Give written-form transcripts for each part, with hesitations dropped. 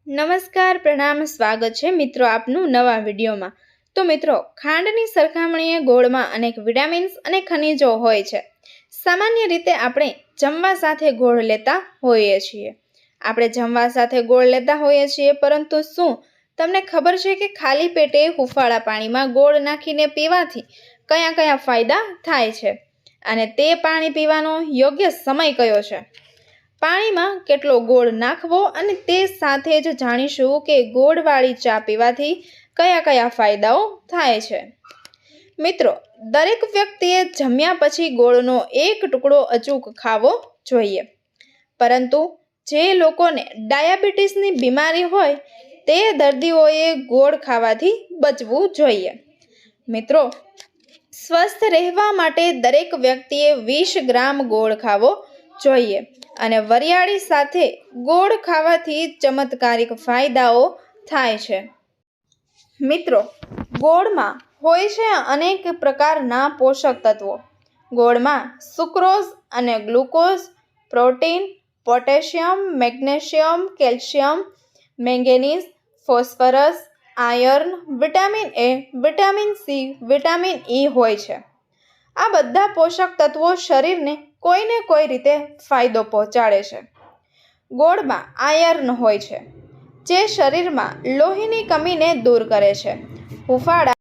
નમસ્કાર, પ્રણામ, સ્વાગત છે મિત્રો આપનું નવા વિડીયોમાં। તો મિત્રો, ખાંડની સરખામણીએ ગોળમાં અનેક વિટામિન્સ અને ખનિજો હોય છે। સામાન્ય રીતે આપણે જમવા સાથે ગોળ લેતા હોઈએ છીએ। પરંતુ શું તમને ખબર છે કે ખાલી પેટે હુંફાળા પાણીમાં ગોળ નાખીને પીવાથી કયા કયા ફાયદા થાય છે અને તે પાણી પીવાનો યોગ્ય સમય કયો છે? પાણીમાં કેટલો ગોળ નાખવો અને તે સાથે જ જાણીશું કે ગોળવાળી ચા પીવાથી કયા કયા ફાયદાઓ થાય છે। મિત્રો, દરેક વ્યક્તિએ જમ્યા પછી ગોળનો એક ટુકડો અચૂક ખાવો જોઈએ, પરંતુ જે લોકોને ડાયાબિટીસની બીમારી હોય તે દર્દીઓએ ગોળ ખાવાથી બચવું જોઈએ। મિત્રો, સ્વસ્થ રહેવા માટે દરેક વ્યક્તિએ 20 ગ્રામ ગોળ ખાવો જોઈએ અને વરિયાળી સાથે ગોળ ખાવાથી ચમત્કારિક ફાયદાઓ થાય છે। મિત્રો, ગોળમાં હોય છે અનેક પ્રકારના પોષક તત્વો। ગોળમાં સુક્રોઝ અને glucose, protein, potassium, magnesium, calcium, manganese, phosphorus, iron, vitamin A, vitamin C, vitamin E હોય છે। આ બધા પોષક તત્વો શરીરને કોઈને કોઈ રીતે ફાયદો પહોંચાડે છે। ગોળમાં આયર્ન હોય છે, જે શરીરમાં લોહીની કમીને દૂર કરે છે। હુંફાળા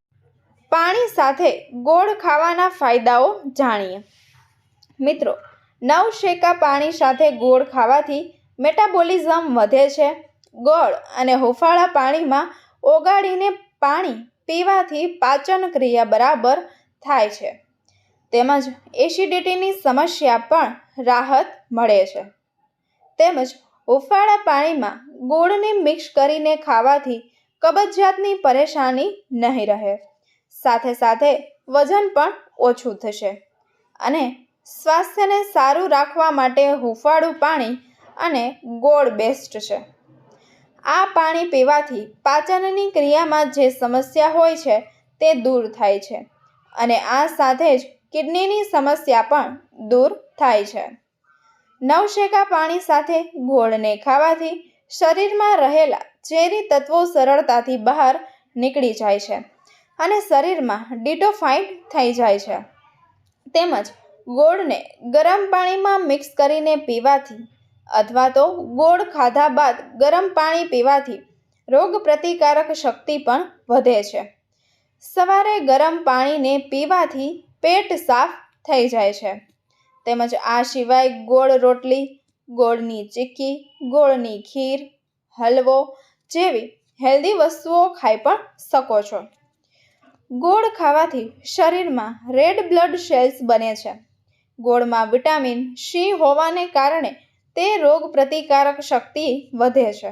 પાણી સાથે ગોળ ખાવાના ફાયદાઓ જાણીએ। મિત્રો, નવશેકા પાણી સાથે ગોળ ખાવાથી મેટાબોલિઝમ વધે છે। ગોળ અને હુંફાળા પાણીમાં ઓગાળીને પાણી પીવાથી પાચન ક્રિયા બરાબર થાય છે, તેમજ એસિડિટીની સમસ્યા પણ રાહત મળે છે। તેમજ હુંફાળા પાણીમાં ગોળને મિક્સ કરીને ખાવાથી કબજિયાતની પરેશાની નહીં રહે, સાથે સાથે વજન પણ ઓછું થશે અને સ્વાસ્થ્યને સારું રાખવા માટે હુંફાળું પાણી અને ગોળ બેસ્ટ છે। આ પાણી પીવાથી પાચનની ક્રિયામાં જે સમસ્યા હોય છે તે દૂર થાય છે અને આ સાથે જ કિડનીની સમસ્યા પણ દૂર થાય છે। નવશેકા પાણી સાથે ગોળને ખાવાથી શરીરમાં રહેલા ઝેરી તત્વો સરળતાથી બહાર નીકળી જાય છે અને શરીરમાં ડિટોક્સાઇડ થઈ જાય છે। તેમજ ગોળને ગરમ પાણીમાં મિક્સ કરીને પીવાથી અથવા તો ગોળ ખાધા બાદ ગરમ પાણી પીવાથી રોગપ્રતિકારક શક્તિ પણ વધે છે। સવારે ગરમ પાણીને પીવાથી પેટ સાફ થઈ જાય છે। તેમજ આ સિવાય ગોળ રોટલી, ગોળની ચીક્કી, ગોળની ખીર, હલવો જેવી હેલ્ધી વસ્તુઓ ખાઈ પણ શકો છો। ગોળ ખાવાથી શરીરમાં રેડ બ્લડ સેલ્સ બને છે। ગોળમાં વિટામિન સી હોવાને કારણે તે રોગપ્રતિકારક શક્તિ વધે છે।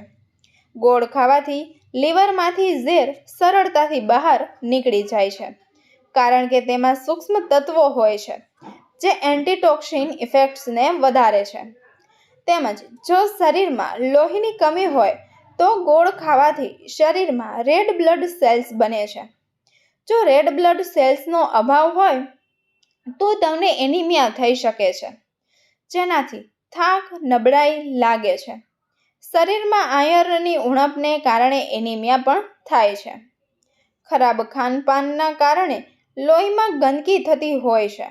ગોળ ખાવાથી લીવરમાંથી ઝેર સરળતાથી બહાર નીકળી જાય છે, કારણ કે તેમાં સૂક્ષ્મ તત્વો હોય છે જે એન્ટીટોક્સિન ઇફેક્ટ્સને વધારે છે। તેમજ જો શરીરમાં લોહીની કમી હોય તો ગોળ ખાવાથી શરીરમાં રેડ બ્લડ સેલ્સ બને છે। જો રેડ બ્લડ સેલ્સનો અભાવ હોય તો તમને એનિમિયા થઈ શકે છે, જેનાથી થાક, નબળાઈ લાગે છે। શરીરમાં આયર્નની ઉણપને કારણે એનિમિયા પણ થાય છે। ખરાબ ખાનપાનના કારણે લોહીમાં ગંદકી થતી હોય છે,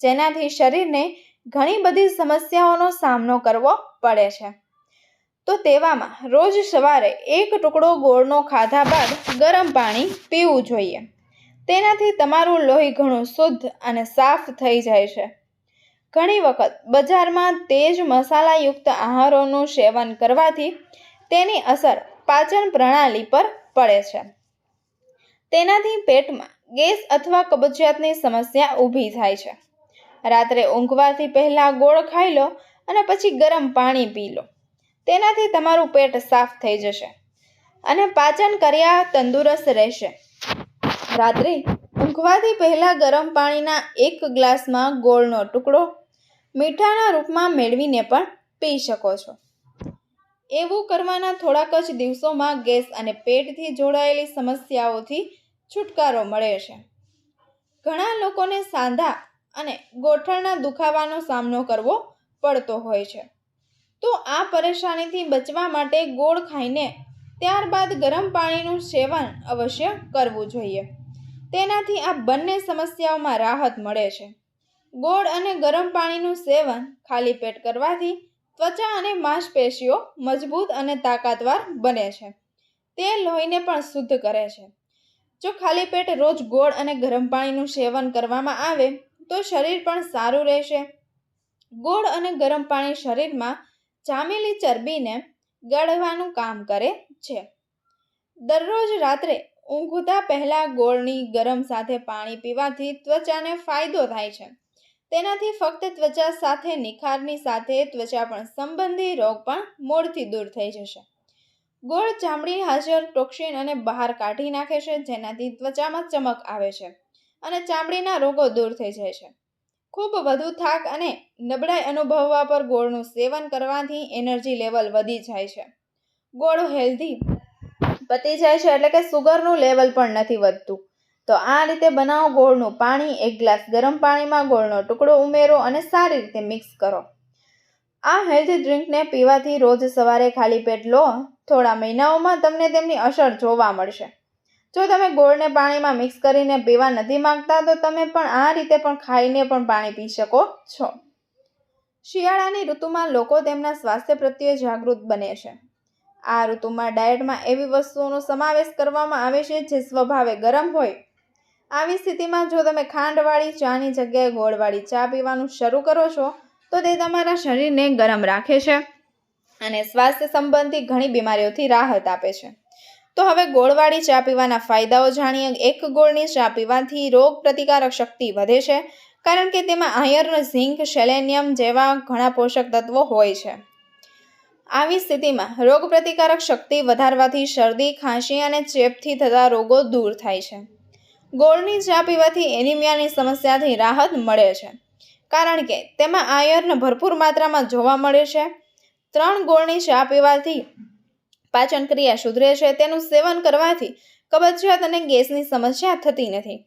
જેનાથી શરીરને ઘણી બધી સમસ્યાઓનો સામનો કરવો પડે છે। તો તેવામાં રોજ સવારે એક ટુકડો ગોળનો ખાધા બાદ ગરમ પાણી પીવું જોઈએ। તેનાથી તમારું લોહી ઘણું શુદ્ધ અને સાફ થઈ જાય છે। ઘણી વખત બજારમાં તેજ મસાલાયુક્ત આહારોનું સેવન કરવાથી તેની અસર પાચન પ્રણાલી પર પડે છે। તેનાથી પેટમાં ગેસ અથવા કબજિયાતની સમસ્યા ઊભી થાય છે। રાત્રે ઊંઘવાથી પહેલા ગોળ ખાઈ લો અને પછી ગરમ પાણી પી લો। તેનાથી તમારું પેટ સાફ થઈ જશે અને પાચન ક્રિયા તંદુરસ્ત રહેશે। રાત્રે ઊંઘવાથી પહેલા ગરમ પાણીના 1 ગ્લાસમાં ગોળનો ટુકડો મીઠાના રૂપમાં મેળવીને પણ પી શકો છો। એવું કરવાના થોડાક જ દિવસોમાં ગેસ અને પેટથી જોડાયેલી સમસ્યાઓથી છુટકારો મળે છે। ઘણા લોકોને સાંધા અને ગોઠણના દુખાવાનો સામનો કરવો પડતો હોય છે, તો આ પરેશાનીથી બચવા માટે ગોળ ખાઈને ત્યારબાદ ગરમ પાણીનું સેવન અવશ્ય કરવું જોઈએ. તેનાથી આ બંને સમસ્યાઓમાં રાહત મળે છે. ગોળ અને ગરમ પાણીનું સેવન ખાલી પેટ કરવાથી ત્વચા અને માંસપેશીઓ મજબૂત અને તાકાતવાર બને છે. તે લોહીને પણ શુદ્ધ કરે છે. જો ખાલી પેટ રોજ ગોળ અને ગરમ પાણીનું સેવન કરવામાં આવે તો શરીર પણ સારું રહેશે. ગોળ અને ગરમ પાણી શરીરમાં જામેલી ચરબીને ગળવાનું કામ કરે છે. દરરોજ રાત્રે ઊંઘતા પહેલા ગોળની ગરમ સાથે પાણી પીવાથી ત્વચાને ફાયદો થાય છે. તેનાથી ફક્ત ત્વચા સાથે નિખારની સાથે ત્વચા પણ સંબંધી રોગ પણ મોડથી દૂર થઈ જશે. ગોળ ચામડી હાજર ટોક્સિન અને બહાર કાઢી નાખે છે, જેનાથી ત્વચામાં ચમક આવે છે અને ચામડીના રોગો દૂર થઈ જાય છે. ખૂબ વધુ થાક અને નબળાઈ અનુભવવા પર ગોળનું સેવન કરવાથી એનર્જી લેવલ વધી જાય છે. ગોળ હેલ્ધી પતી જાય છે, એટલે કે સુગરનું લેવલ પણ નથી વધતું. તો આ રીતે બનાવો ગોળનું પાણી. 1 ગ્લાસ ગરમ પાણીમાં ગોળનો ટુકડો ઉમેરો અને સારી રીતે મિક્સ કરો. આ હેલ્ધી ડ્રિંકને પીવાથી રોજ સવારે ખાલી પેટ લો. થોડા મહિનાઓમાં તમને તેમની અસર જોવા મળશે. જો તમે ગોળને પાણીમાં મિક્સ કરીને પીવા નથી માંગતા તો તમે પણ આ રીતે પણ ખાઈને પણ પાણી પી શકો છો. શિયાળાની ઋતુમાં લોકો તેમના સ્વાસ્થ્ય પ્રત્યે જાગૃત બને છે. આ ઋતુમાં ડાયટમાં એવી વસ્તુઓનો સમાવેશ કરવામાં આવે છે જે સ્વભાવે ગરમ હોય. આવી સ્થિતિમાં જો તમે ખાંડવાળી ચાની જગ્યાએ ગોળવાળી ચા પીવાનું શરૂ કરો છો તો તે તમારા શરીરને ગરમ રાખે છે અને સ્વાસ્થ્ય સંબંધી ઘણી બીમારીઓથી રાહત આપે છે. તો હવે ગોળવાળી ચા પીવાના ફાયદાઓ જાણીએ. 1 ગોળની ચા પીવાથી રોગ પ્રતિકારક શક્તિ વધે છે, કારણ કે તેમાં આયર્ન, ઝિંક, સેલેનિયમ જેવા ઘણા પોષક તત્વો હોય છે. આવી સ્થિતિમાં રોગ પ્રતિકારક શક્તિ વધારવાથી શરદી, ખાંસી અને ચેપથી થતા રોગો દૂર થાય છે. ગોળની ચા પીવાથી એનિમિયાની સમસ્યાથી રાહત મળે છે, કારણ કે તેમાં આયર્ન ભરપૂર માત્રામાં જોવા મળે છે. 3 ગોળની ચા પીવાથી પાચન ક્રિયા સુધરે છે. તેનું સેવન કરવાથી કબજિયાત અને ગેસની સમસ્યા થતી નથી,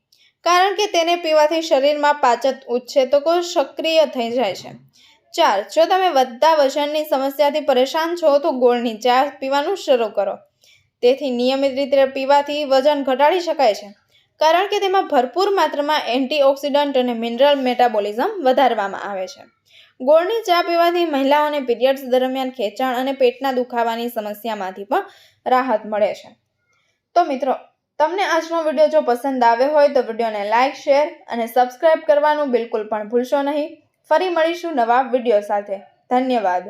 કારણ કે તેને પીવાથી શરીરમાં પાચન ઉચ્છેજકો સક્રિય થઈ જાય છે. 4. જો તમે વધતા વજનની સમસ્યાથી પરેશાન છો તો ગોળની ચા પીવાનું શરૂ કરો. તેથી નિયમિત રીતે પીવાથી વજન ઘટાડી શકાય છે, કારણ કે તેમાં ભરપૂર માત્રામાં એન્ટીઓક્સિડન્ટ અને મિનરલ મેટાબોલિઝમ વધારવામાં આવે છે. ગોળની ચા પીવાથી મહિલાઓને પીરિયડ્સ દરમિયાન ખેંચાણ અને પેટના દુખાવાની સમસ્યામાંથી પણ રાહત મળે છે. તો મિત્રો, તમને આજનો વિડીયો જો પસંદ આવ્યો હોય તો વિડીયોને લાઇક, શેર અને સબસ્ક્રાઇબ કરવાનું બિલકુલ પણ ભૂલશો નહીં. ફરી મળીશું નવા વિડીયો સાથે. ધન્યવાદ.